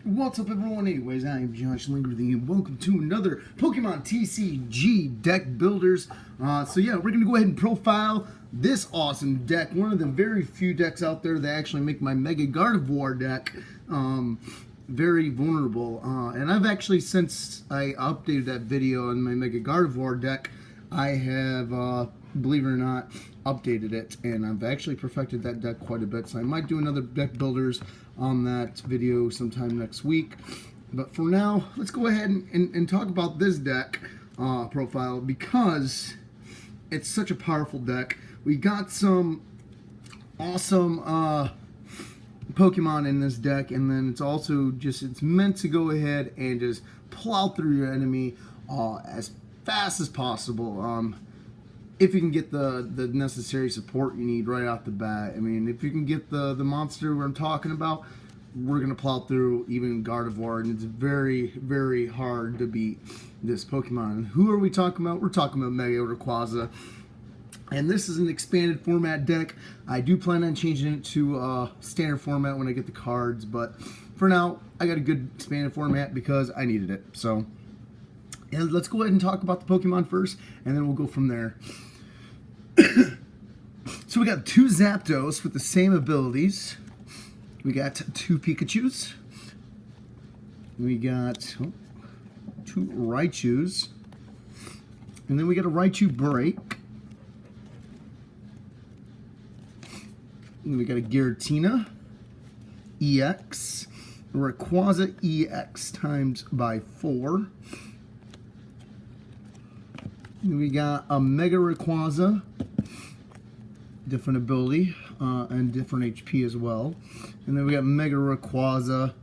What's up, everyone? Anyways, I am Josh Lingerthy, and welcome to another Pokemon TCG deck builders. So yeah, we're going to go ahead and profile this awesome deck. One of the very few decks out there that actually make my Mega Gardevoir deck very vulnerable. And I've actually, since I updated that video on my Mega Gardevoir deck, I have, believe it or not, updated it, and I've actually perfected that deck quite a bit. So I might do another deck builders on that video sometime next week. But for now, let's go ahead and talk about this deck profile, because it's such a powerful deck. We got some awesome Pokemon in this deck, and then it's also just, it's meant to go ahead and just plow through your enemy as fast as possible. If you can get the necessary support you need right off the bat. I mean, if you can get the monster I'm talking about, we're going to plow through even Gardevoir, and it's very, very hard to beat this Pokemon. Who are we talking about? We're talking about Mega Rayquaza. And this is an expanded format deck. I do plan on changing it to standard format when I get the cards, but for now, I got a good expanded format because I needed it. So, and let's go ahead and talk about the Pokemon first, and then we'll go from there. So we got two Zapdos with the same abilities. We got two Pikachus. We got two Raichus. And then we got a Raichu Break. And then we got a Giratina EX. Rayquaza EX times by 4. We got a Mega Rayquaza, different ability, and different HP as well. And then we got Mega Rayquaza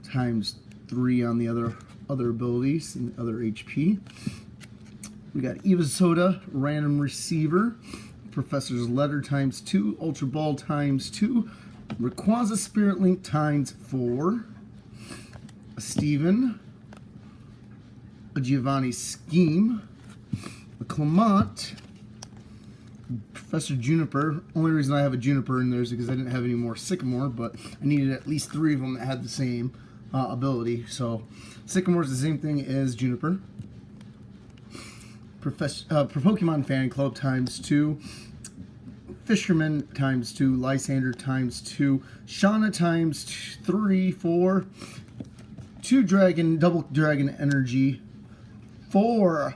times 3 on the other abilities and other HP. We got Evosoda, Random Receiver, Professor's Letter times 2, Ultra Ball times 2, Rayquaza Spirit Link times 4, a Steven, a Giovanni Scheme, a Clement, Professor Juniper. Only reason I have a Juniper in there is because I didn't have any more Sycamore, but I needed at least 3 of them that had the same ability. So Sycamore is the same thing as Juniper. Pokemon Fan Club times 2, Fisherman times 2, Lysander times 2, Shauna times 3, 4, 2 Dragon, Double Dragon Energy, 4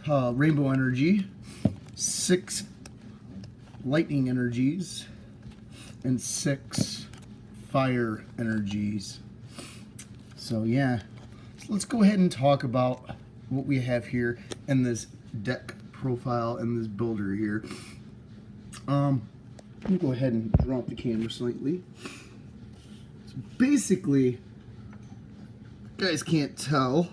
Rainbow Energy, 6 Lightning Energies, and 6 Fire Energies. So yeah, so let's go ahead and talk about what we have here in this deck profile and this builder here. Let me go ahead and drop the camera slightly. So basically, you guys can't tell,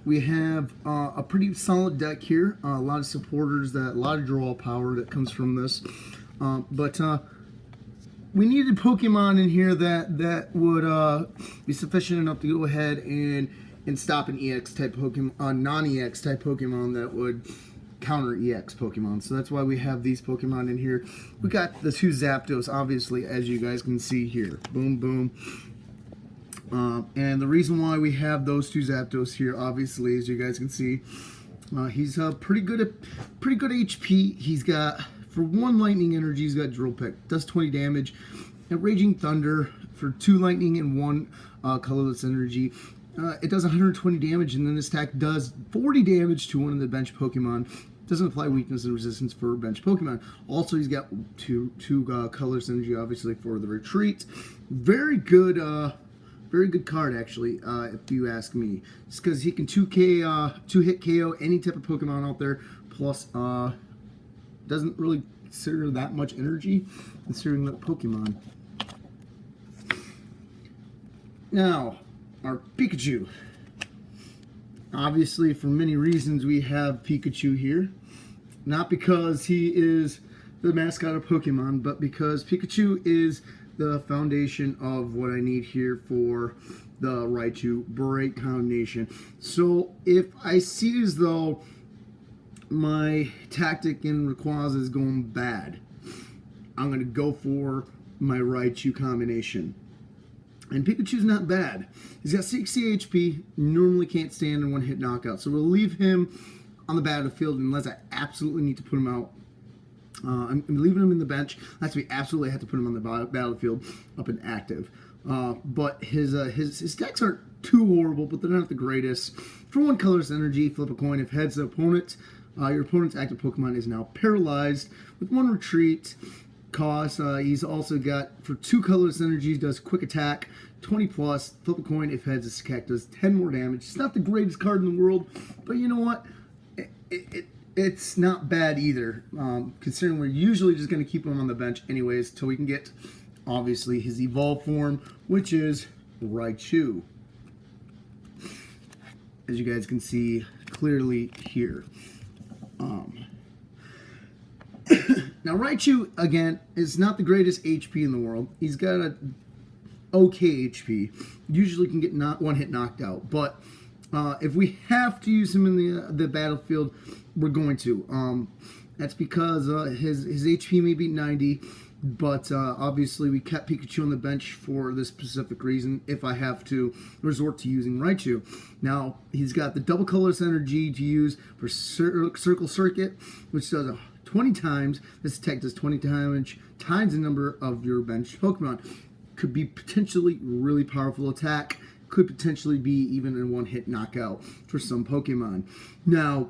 we have a pretty solid deck here. A lot of supporters, a lot of draw power that comes from this. But we needed Pokemon in here that would be sufficient enough to go ahead and stop an EX type Pokemon, non-EX type Pokemon that would counter EX Pokemon. So that's why we have these Pokemon in here. We got the two Zapdos, obviously, as you guys can see here. Boom, boom. And the reason why we have those two Zapdos here, obviously, as you guys can see, he's pretty good HP. He's got, for 1 Lightning Energy, he's got Drill Peck, does 20 damage. And Raging Thunder for 2 Lightning and 1 Colorless Energy, it does 120 damage, and then this attack does 40 damage to one of the bench Pokemon. Doesn't apply weakness and resistance for bench Pokemon. Also, he's got two Colorless Energy, obviously, for the retreat. Very good card, actually, if you ask me. Just because he can 2-hit KO any type of Pokemon out there, plus doesn't really consider that much energy, considering the Pokemon. Now, our Pikachu. Obviously, for many reasons, we have Pikachu here. Not because he is the mascot of Pokemon, but because Pikachu is the foundation of what I need here for the Raichu Break combination. So if I see as though my tactic in Rayquaza is going bad, I'm going to go for my Raichu combination. And Pikachu's not bad. He's got 60 HP, normally can't stand a one-hit knockout. So we'll leave him on the battlefield unless I absolutely need to put him out. I'm leaving him in the bench. That's we absolutely have to put him on the battlefield up and active. But his decks aren't too horrible, but they're not the greatest. For one colorless energy, flip a coin. If heads the opponent, your opponent's active Pokemon is now paralyzed with 1 retreat cost. He's also got, for 2 colorless energies, does quick attack, 20 plus, flip a coin. If heads, this attack does 10 more damage. It's not the greatest card in the world, but you know what? It's not bad either, considering we're usually just going to keep him on the bench anyways till we can get, obviously, his evolved form, which is Raichu. As you guys can see clearly here. Now Raichu, again, is not the greatest HP in the world. He's got a okay HP. Usually can get one hit knocked out, but if we have to use him in the battlefield, we're going to. That's because his HP may be 90, but obviously we kept Pikachu on the bench for this specific reason if I have to resort to using Raichu. Now, he's got the double colorless energy to use for Circle Circuit, which does 20 times. This attack does 20 damage times the number of your benched Pokemon. Could be potentially really powerful attack. Could potentially be even a one-hit knockout for some Pokemon. Now,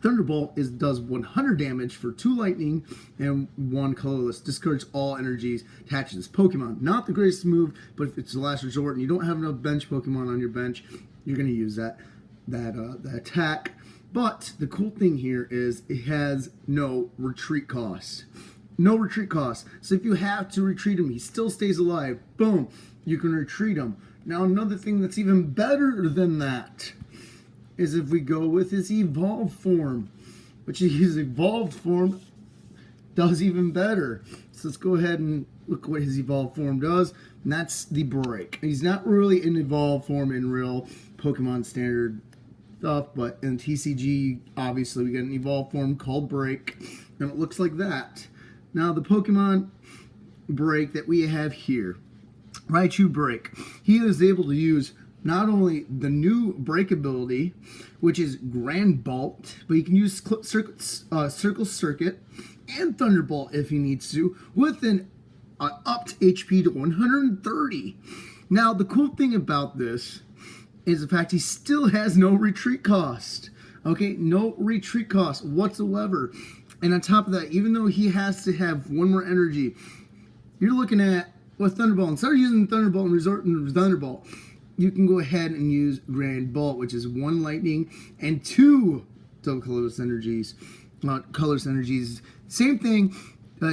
Thunderbolt does 100 damage for 2 lightning and 1 colorless. Discards all energies attached to this Pokemon. Not the greatest move, but if it's the last resort and you don't have enough bench Pokemon on your bench, you're going to use that attack. But the cool thing here is it has no retreat cost. No retreat cost. So if you have to retreat him, he still stays alive. Boom, you can retreat him. Now another thing that's even better than that is if we go with his evolved form, which his evolved form does even better. So let's go ahead and look what his evolved form does, and that's the Break. He's not really an evolved form in real Pokemon standard stuff, but in TCG, obviously we get an evolved form called Break, and it looks like that. Now the Pokemon Break that we have here, Raichu Break, he is able to use not only the new Break ability, which is Grand Bolt, but he can use Circle Circuit and Thunderbolt if he needs to, with an upped HP to 130. Now, the cool thing about this is the fact he still has no retreat cost. Okay, no retreat cost whatsoever. And on top of that, even though he has to have 1 more energy, you're looking at, with Thunderbolt, instead of using Thunderbolt and resorting to Thunderbolt, you can go ahead and use Grand Bolt, which is 1 lightning and 2 double colorless energies. Colorless energies, same thing.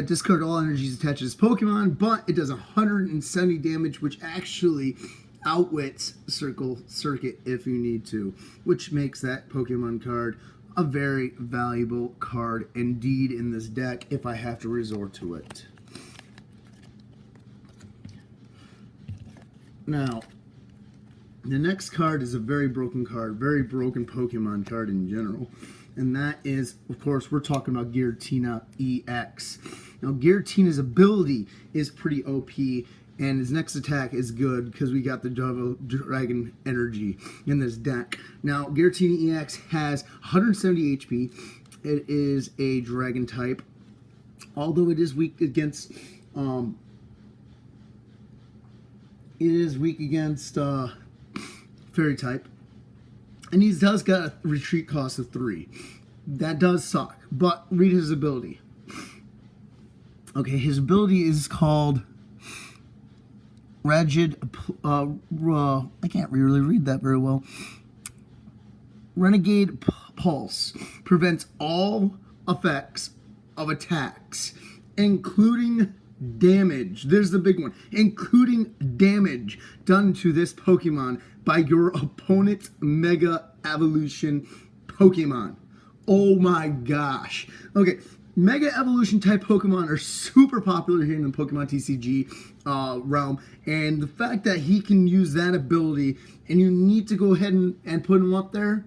Discard all energies attached to this Pokemon, but it does 170 damage, which actually outwits Circle Circuit if you need to, which makes that Pokemon card a very valuable card indeed in this deck if I have to resort to it. Now, the next card is a very broken card, very broken Pokemon card in general. And that is, of course, we're talking about Giratina EX. Now, Giratina's ability is pretty OP, and his next attack is good because we got the Double Dragon energy in this deck. Now, Giratina EX has 170 HP. It is a Dragon type, although it is weak against Fairy type, and he does got a retreat cost of 3. That does suck, but read his ability. Okay, his ability is called Rigid. I can't really read that very well. Renegade Pulse prevents all effects of attacks, including damage. There's the big one. Including damage done to this Pokemon by your opponent's Mega Evolution Pokemon. Oh my gosh. Okay, Mega Evolution type Pokemon are super popular here in the Pokemon TCG realm, and the fact that he can use that ability and you need to go ahead and put him up there,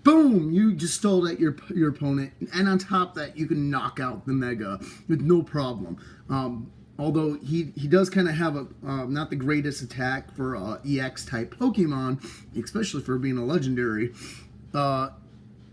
boom, you just stalled at your opponent, and on top of that, you can knock out the Mega with no problem. Although he does kind of have a not the greatest attack for EX type Pokemon, especially for being a legendary.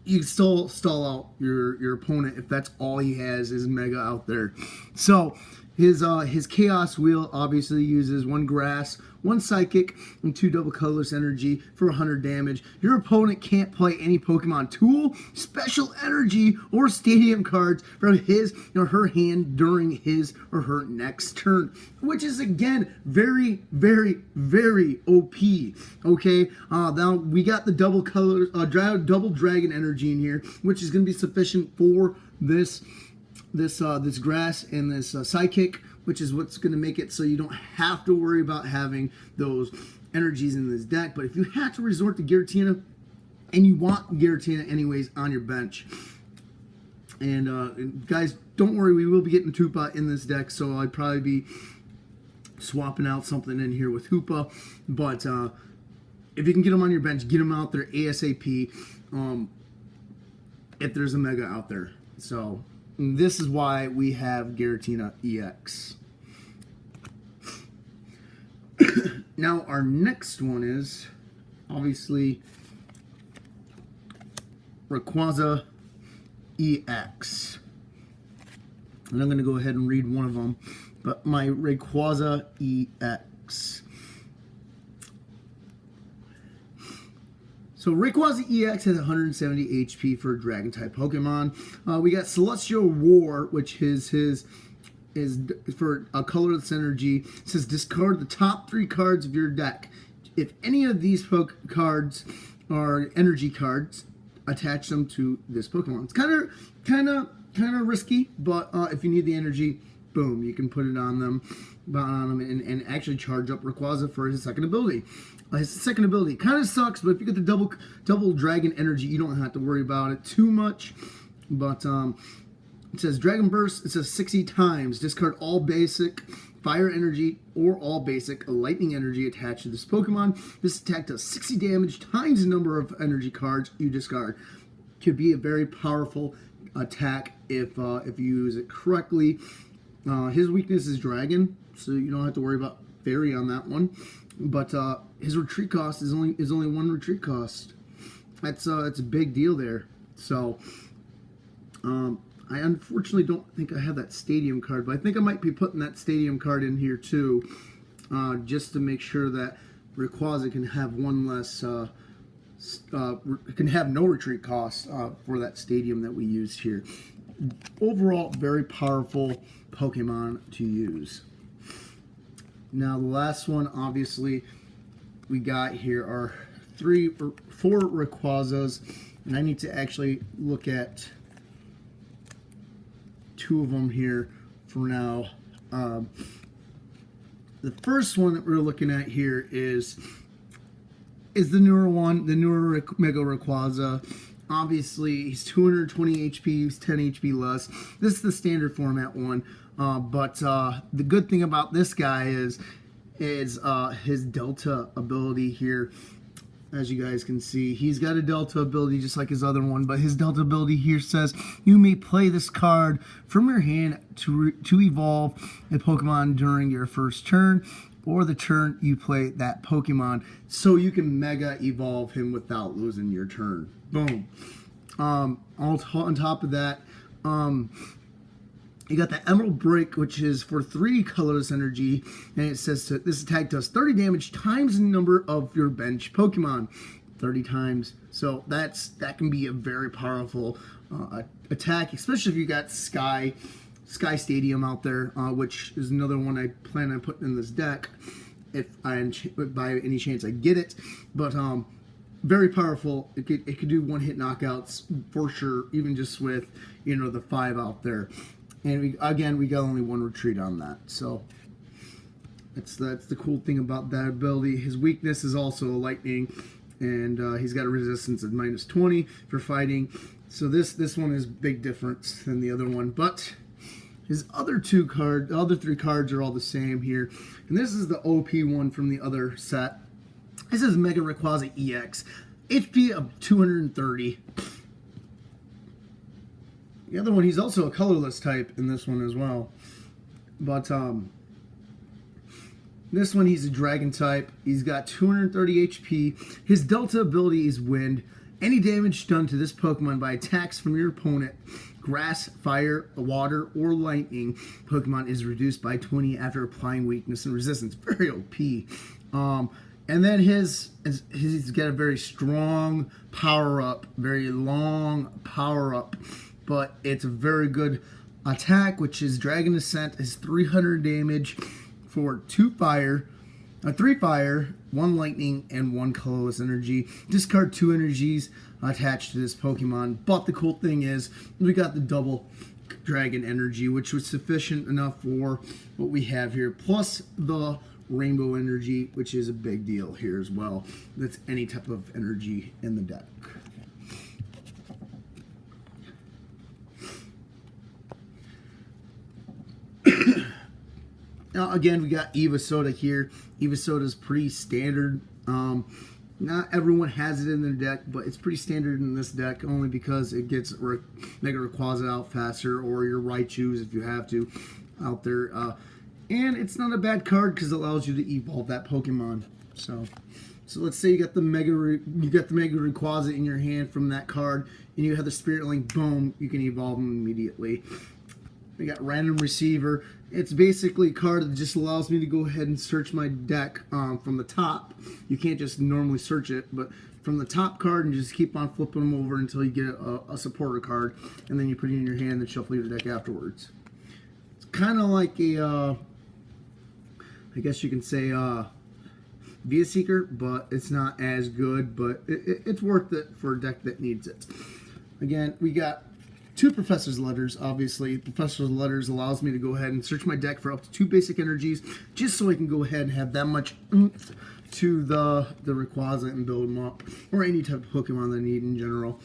You can still stall out your opponent if that's all he has is Mega out there. So his Chaos Wheel obviously uses 1 Grass, 1 Psychic, and 2 Double Colorless Energy for 100 damage. Your opponent can't play any Pokemon Tool, Special Energy, or Stadium cards from his or her hand during his or her next turn, which is again very, very, very OP. Okay, now we got the double Dragon Energy in here, which is going to be sufficient for this Grass and this Psychic, which is what's going to make it so you don't have to worry about having those energies in this deck. But if you have to resort to Giratina, and you want Giratina anyways on your bench, and guys, don't worry, we will be getting Tupa in this deck, so I'd probably be swapping out something in here with Hoopa. But if you can get them on your bench, get them out there ASAP if there's a Mega out there. So this is why we have Giratina EX. Now our next one is obviously Rayquaza EX. And I'm going to go ahead and read one of them. But my Rayquaza EX. So Rayquaza EX has 170 HP for a Dragon-type Pokemon. We got Celestial War, which is for a colorless energy. It says discard the top 3 cards of your deck. If any of these cards are energy cards, attach them to this Pokemon. It's kind of risky, but if you need the energy, boom, you can put it on them, and actually charge up Rayquaza for his second ability. His second ability kind of sucks, but if you get the double Dragon Energy, you don't have to worry about it too much. But it says Dragon Burst. It says 60 times. Discard all basic Fire Energy or all basic Lightning Energy attached to this Pokemon. This attack does 60 damage times the number of energy cards you discard. Could be a very powerful attack if you use it correctly. His weakness is Dragon, so you don't have to worry about Fairy on that one. But his retreat cost is only 1 retreat cost. That's a big deal there. So I unfortunately don't think I have that Stadium card, but I think I might be putting that Stadium card in here too, just to make sure that Rayquaza can have one less, can have no retreat cost for that Stadium that we used here. Overall, very powerful Pokemon to use. Now the last one, obviously, we got here are 4 Rayquazas, and I need to actually look at 2 of them here for now. The first one that we're looking at here is the newer one, the newer Mega Rayquaza. Obviously, he's 220 HP, he's 10 HP less. This is the standard format one. But the good thing about this guy is his Delta ability here. As you guys can see, he's got a Delta ability just like his other one, but his Delta ability here says you may play this card from your hand to evolve a Pokemon during your first turn, or the turn you play that Pokemon, so you can Mega Evolve him without losing your turn. Boom. On top of that, you got the Emerald Break, which is for 3 colorless energy, and it says this attack does 30 damage times the number of your bench Pokemon. 30 times. So that can be a very powerful attack, especially if you got Sky Stadium out there, which is another one I plan on putting in this deck if by any chance I get it. But very powerful. It could do one-hit knockouts for sure, even just with the 5 out there. And we got only 1 retreat on that. So that's the cool thing about that ability. His weakness is also lightning, and he's got a resistance of -20 for fighting. So this one is big difference than the other one. But his other 3 cards are all the same here. And this is the OP one from the other set. This is Mega Rayquaza EX. HP of 230. The other one, he's also a colorless type in this one as well. But this one, he's a dragon type. He's got 230 HP. His Delta ability is Wind. Any damage done to this Pokemon by attacks from your opponent, grass, fire, water, or lightning Pokemon is reduced by 20 after applying weakness and resistance. Very OP. And then he's got a very strong power-up, very long power-up, but it's a very good attack, which is Dragon Ascent, is 300 damage for 3 fire, 1 lightning, and 1 colorless energy. Discard 2 energies attached to this Pokemon. But the cool thing is, we got the double dragon energy, which was sufficient enough for what we have here. Plus the rainbow energy, which is a big deal here as well. That's any type of energy in the deck. Now, again, we got Evosoda here. Evosoda is pretty standard. Not everyone has it in their deck, but it's pretty standard in this deck only because it gets Mega Rayquaza out faster, or your Raichus if you have to out there. And it's not a bad card because it allows you to evolve that Pokemon. So let's say you got the Mega Rayquaza in your hand from that card, and you have the Spirit Link. Boom, you can evolve them immediately. We got Random Receiver. It's basically a card that just allows me to go ahead and search my deck from the top. You can't just normally search it, but from the top card, and just keep on flipping them over until you get a supporter card, and then you put it in your hand and shuffle your deck afterwards. It's kind of like a, I guess you can say, Via Seeker, but it's not as good, but it's worth it for a deck that needs it. Again, we got 2 Professor's Letters, obviously. Professor's Letters allows me to go ahead and search my deck for up to 2 basic energies, just so I can go ahead and have that much oomph to the Rayquaza and build them up, or any type of Pokemon that I need in general.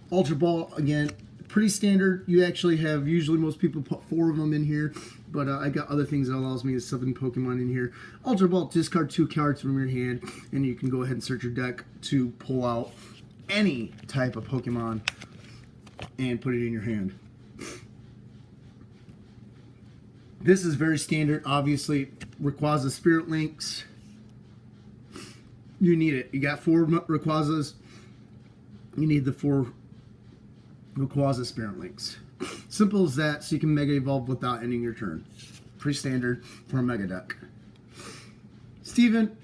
Ultra Ball, again, pretty standard. You actually have, usually most people put 4 of them in here, but I got other things that allows me to 7 Pokemon in here. Ultra Ball, discard 2 cards from your hand, and you can go ahead and search your deck to pull out any type of Pokemon and put it in your hand. This is very standard. Obviously, Rayquaza Spirit Links. You need it. You got 4 Rayquazas. You need the 4 Rayquaza Spirit Links. Simple as that, so you can Mega Evolve without ending your turn. Pretty standard for a Mega deck. Steven.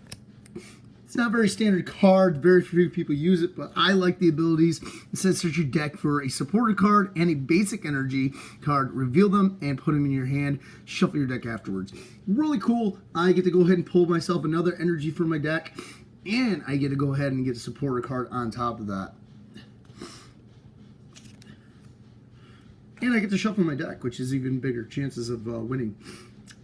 It's not a very standard card. Very few people use it, but I like the abilities. It says search your deck for a supporter card and a basic energy card. Reveal them and put them in your hand. Shuffle your deck afterwards. Really cool. I get to go ahead and pull myself another energy from my deck, and I get to go ahead and get a supporter card on top of that. And I get to shuffle my deck, which is even bigger chances of winning.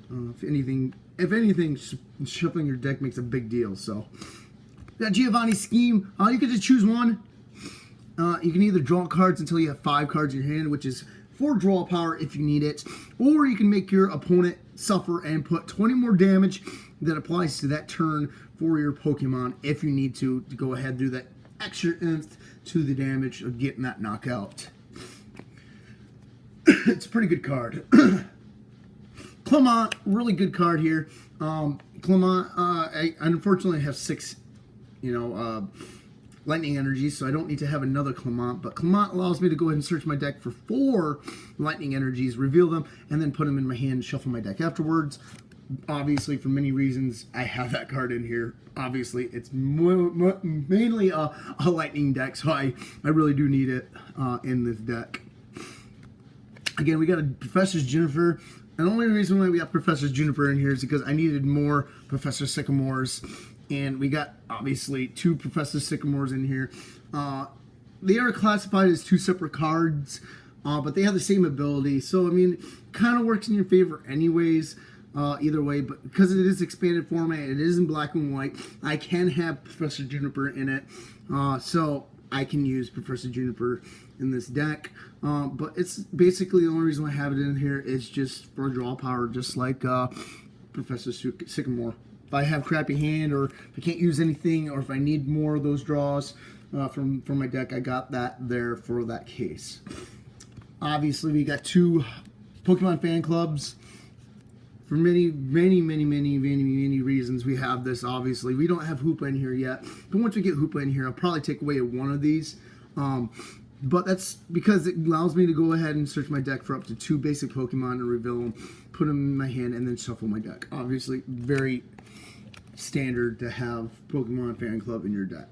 If anything, shuffling your deck makes a big deal. So, got Giovanni's Scheme. You get to choose one. You can either draw cards until you have 5 cards in your hand, which is 4 draw power if you need it, or you can make your opponent suffer and put 20 more damage that applies to that turn for your Pokemon if you need to go ahead and do that extra oomph to the damage of getting that knockout. It's a pretty good card. Clement, really good card here. Clement, I unfortunately have 6, lightning energies, so I don't need to have another Clement. But Clement allows me to go ahead and search my deck for 4 lightning energies, reveal them, and then put them in my hand and shuffle my deck afterwards. Obviously, for many reasons, I have that card in here. Obviously, it's mainly a lightning deck, so I really do need it in this deck. Again, we got a Professor's Juniper. And the only reason why we got Professor Juniper in here is because I needed more Professor Sycamores. And we got, obviously, 2 Professor Sycamores in here. They are classified as 2 separate cards, but they have the same ability. So, I mean, kind of works in your favor anyways, either way. But because it is expanded format, it is in black and white, I can have Professor Juniper in it. So I can use Professor Juniper in this deck. But it's basically the only reason I have it in here is just for draw power, just like Professor Sycamore. If I have crappy hand, or if I can't use anything, or if I need more of those draws, from my deck. I got that there for that case. Obviously, we got 2 Pokemon fan clubs. For many reasons, we have this. Obviously, we don't have Hoopa in here yet, but once we get Hoopa in here, I'll probably take away one of these. But that's because it allows me to go ahead and search my deck for up to 2 basic Pokemon and reveal them, put them in my hand, and then shuffle my deck. Obviously, very standard to have Pokemon Fan Club in your deck.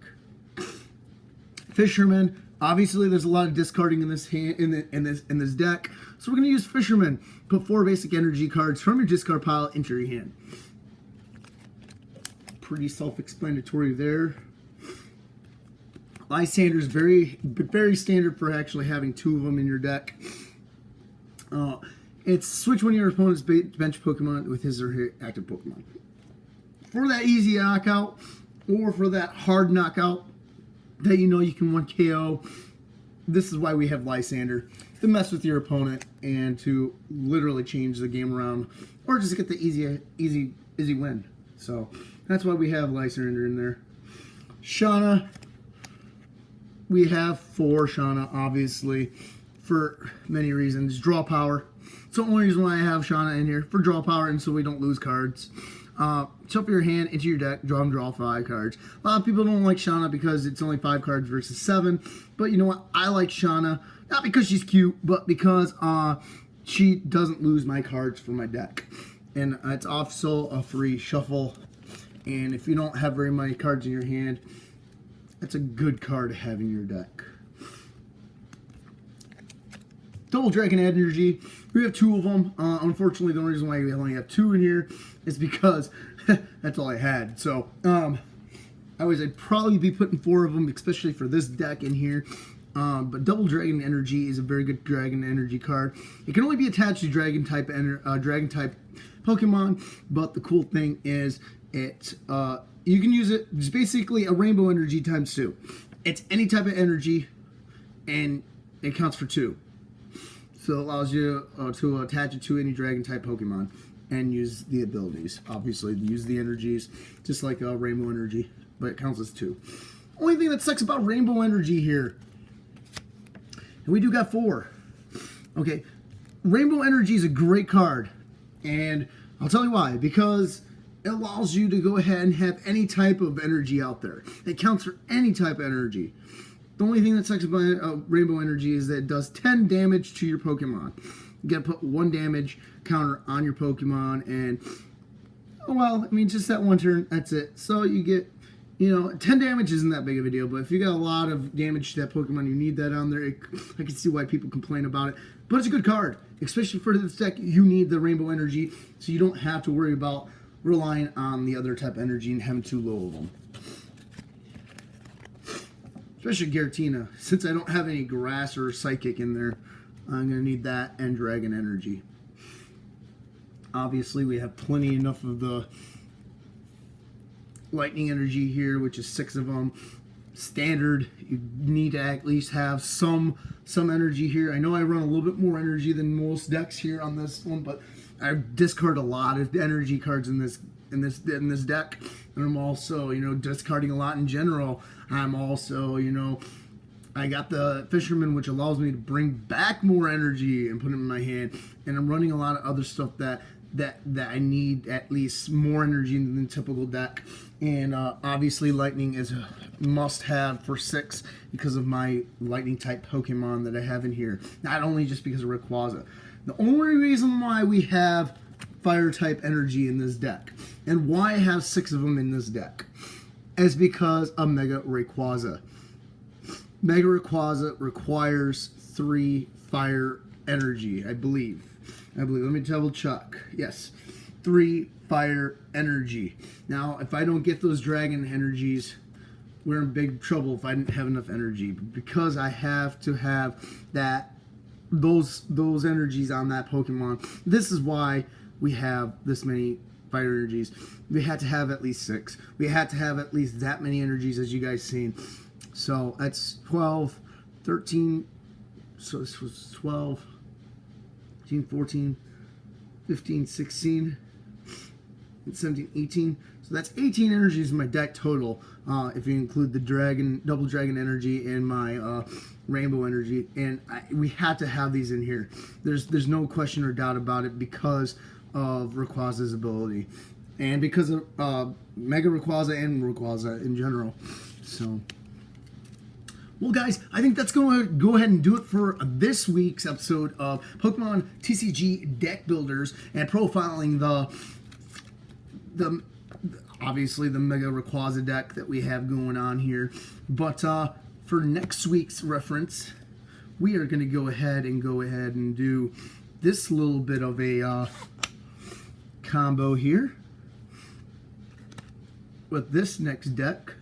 Fisherman. Obviously, there's a lot of discarding in this this deck, so we're going to use Fisherman. Put 4 basic energy cards from your discard pile into your hand. Pretty self-explanatory there. Lysander's very standard for actually having 2 of them in your deck. It's switch one of your opponent's bench Pokemon with his or her active Pokemon. For that easy knockout, or for that hard knockout that you know you can 1-KO, this is why we have Lysander. To mess with your opponent and to literally change the game around, or just get the easy win. So that's why we have Lysander in there. Shauna. We have 4 Shauna, obviously, for many reasons. Draw power. It's the only reason why I have Shauna in here, for draw power and so we don't lose cards. Shuffle your hand into your deck, draw 5 cards. A lot of people don't like Shauna because it's only 5 cards versus 7. But you know what? I like Shauna, not because she's cute, but because she doesn't lose my cards for my deck. And it's also a free shuffle. And if you don't have very many cards in your hand, that's a good card to have in your deck. Double Dragon Energy. We have 2 of them. Unfortunately, the only reason why we only have 2 in here is because that's all I had. So, I'd probably be putting 4 of them, especially for this deck in here. But Double Dragon Energy is a very good Dragon Energy card. It can only be attached to Dragon type Pokemon, but the cool thing is you can use it. It's basically a Rainbow Energy times 2. It's any type of energy, and it counts for 2. So it allows you to attach it to any Dragon type Pokemon and use the abilities. Obviously, use the energies just like Rainbow Energy, but it counts as 2. Only thing that sucks about Rainbow Energy here, and we do got 4. Okay, Rainbow Energy is a great card, and I'll tell you why. Because it allows you to go ahead and have any type of energy out there. It counts for any type of energy. The only thing that sucks about Rainbow Energy is that it does 10 damage to your Pokemon. You gotta put 1 damage counter on your Pokemon, and well, I mean, just that 1 turn, that's it. So you get, 10 damage isn't that big of a deal, but if you got a lot of damage to that Pokemon, you need that on there. I can see why people complain about it, but it's a good card, especially for this deck. You need the Rainbow Energy, so you don't have to worry about relying on the other type of energy and having too low of them. Especially Giratina. Since I don't have any grass or psychic in there, I'm going to need that and Dragon Energy. Obviously, we have plenty enough of the Lightning Energy here, which is 6 of them. Standard, you need to at least have some energy here. I know I run a little bit more energy than most decks here on this one, but I discard a lot of energy cards in this deck, and I'm also discarding a lot in general. I'm also I got the Fisherman, which allows me to bring back more energy and put it in my hand, and I'm running a lot of other stuff that I need at least more energy than the typical deck. And obviously Lightning is a must-have for 6 because of my Lightning type Pokemon that I have in here. Not only just because of Rayquaza. The only reason why we have Fire type energy in this deck, and why I have 6 of them in this deck, is because of Mega Rayquaza. Mega Rayquaza requires 3 fire energy, I believe. Let me double check. Yes, 3 fire energy. Now, if I don't get those dragon energies, we're in big trouble if I didn't have enough energy. Because I have to have those energies on that Pokemon. This is why we have this many fire energies. We had to have at least 6. We had to have at least that many energies, as you guys seen. So that's 12, 13. So this was 12, 13, 14, 15, 16. 17, 18. So that's 18 energies in my deck total, if you include the double dragon energy and my rainbow energy. And we had to have these in here. There's no question or doubt about it because of Rayquaza's ability. And because of Mega Rayquaza and Rayquaza in general. So, well, guys, I think that's going to go ahead and do it for this week's episode of Pokemon TCG Deck Builders and profiling the obviously the Mega Rayquaza deck that we have going on here. But for next week's reference, we are going to go ahead and do this little bit of a combo here with this next deck.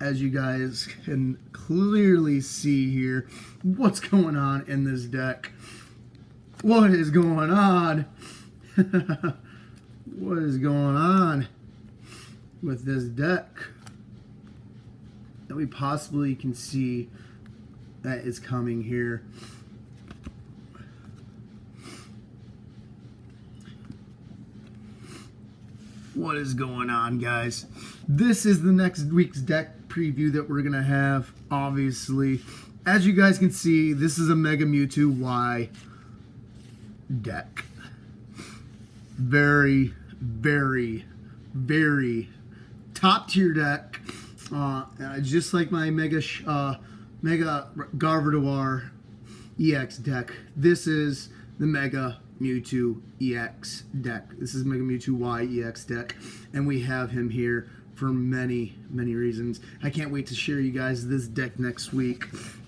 As you guys can clearly see here, what's going on in this deck. What is going on? What is going on with this deck that we possibly can see that is coming here? What is going on, guys? This is the next week's deck preview that we're gonna have. Obviously, as you guys can see, this is a Mega Mewtwo Y deck. Very, very, very top tier deck. Just like my Mega Gardevoir EX deck. This is the Mega Mewtwo EX deck. This is Mega Mewtwo Y EX deck, and we have him here for many, many reasons. I can't wait to share you guys this deck next week,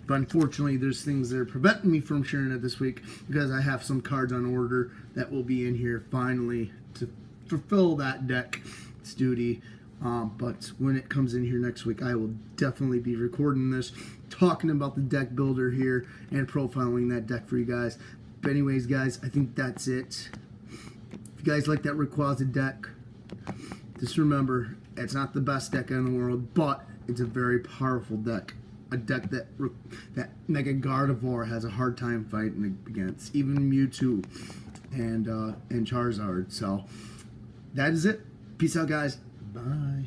but unfortunately there's things that are preventing me from sharing it this week because I have some cards on order that will be in here finally to fulfill that deck's duty. But when it comes in here next week, I will definitely be recording this, talking about the deck builder here and profiling that deck for you guys. But anyways, guys, I think that's it. If you guys like that Rayquaza deck, just remember, it's not the best deck in the world, but it's a very powerful deck. A deck that Mega Gardevoir has a hard time fighting against, even Mewtwo and Charizard. So that is it. Peace out, guys. Bye.